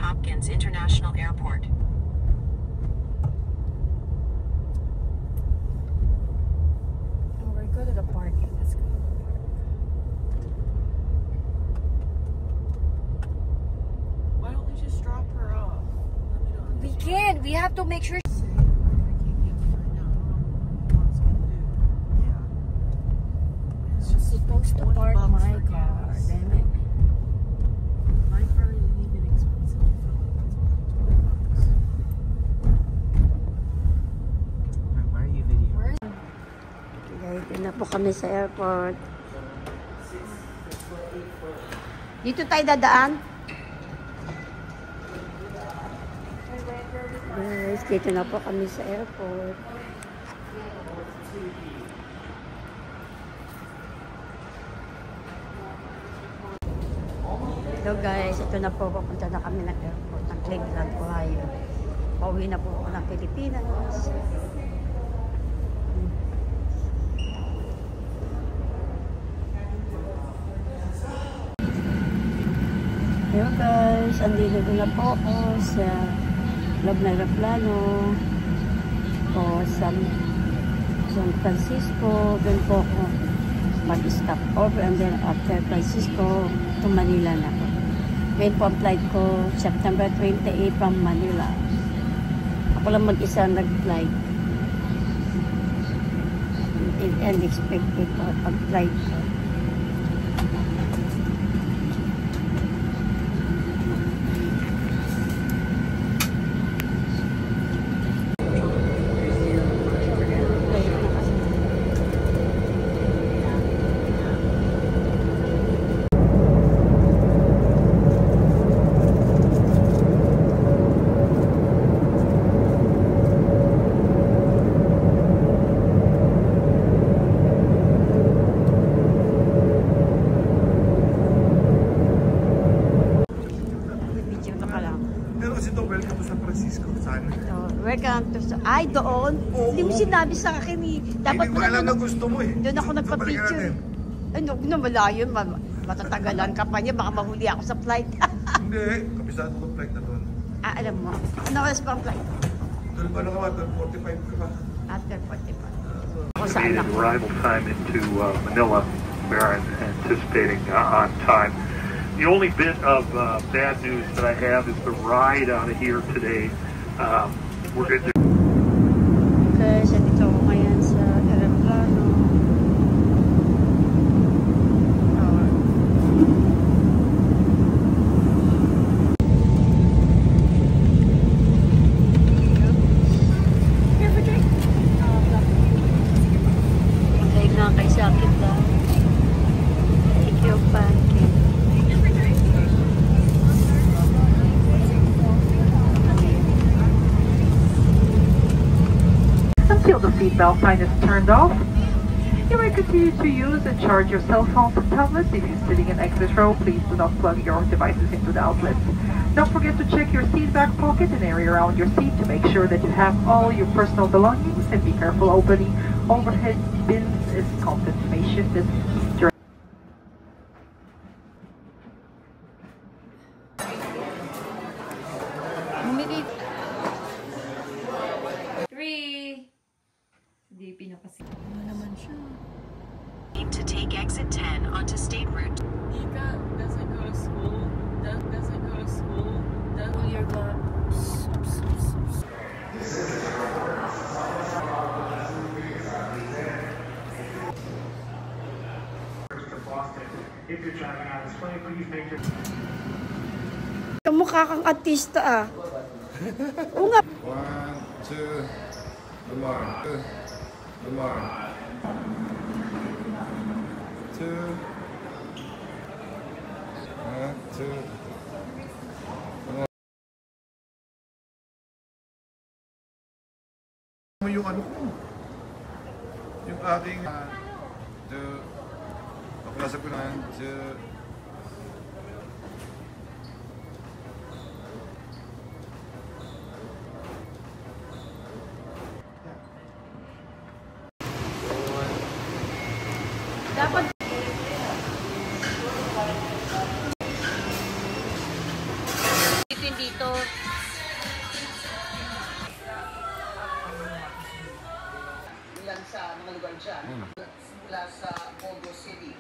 Hopkins International Airport. Oh, we're good at the parking. Let's go. Why don't we just drop her off? We can. We have to make sure. She's supposed to park my car. Damn it. My car isn't even expensive to fill up. It's $20. Why are you videoing? Dito na po kami sa airport. Dito tayo dadaan. Guys, dito na po kami sa airport. Hello guys, ito na po, papunta na kami ng airport ng Cleveland, Ohio. Pauwi na po ako ng Pilipinas. Hello guys, andito na po ako sa loob ng aeroplano o San Francisco. Doon po ako mag-stop over and then after Francisco to Manila na ako. Ngayon po ang flight ko September 28 from Manila. Ako lang mag-isa nag-flight. Unexpected po pag-flight ko. Welcome to San Francisco. Saan? Welcome to Ay, doon? Hindi mo sinabi sa akin eh. Dapat hindi ko alam na gusto mo eh. Doon ako nagpa-picture. Ano, malayo. Matatagalan ka pa niya. Baka mahuli ako sa flight. Hindi. Kabisado ko flight na doon. Alam mo. Ano oras pa ang flight? 12 pa na ka ba? 12:45 ka ba? After 45. Estimated arrival time into Manila. We are anticipating on time. The only bit of bad news that I have is the ride out of here today. We're good. Okay, so dito ako ngayon sa aeroplano. Okay nga kay sakit lang. Thank you, pancake. Until the seatbelt sign is turned off, you may continue to use and charge your cell phones and tablets. If you're sitting in exit row, please do not plug your devices into the outlets. Don't forget to check your seat back pocket and area around your seat to make sure that you have all your personal belongings, and be careful opening overhead bins as content may shift it. To take exit 10 onto State Route. Nika doesn't go to school. Doug doesn't go to school. Doug, you're gone. If you're driving on this plane, please make sure. Mukha kang artista ah. Oo nga. 1, 2, Lamar. 2, 2. Yung ano ko, yung ating paklasa ko na Dapat dito. Ilan sa mga lugar dyan, mula sa Bogo City.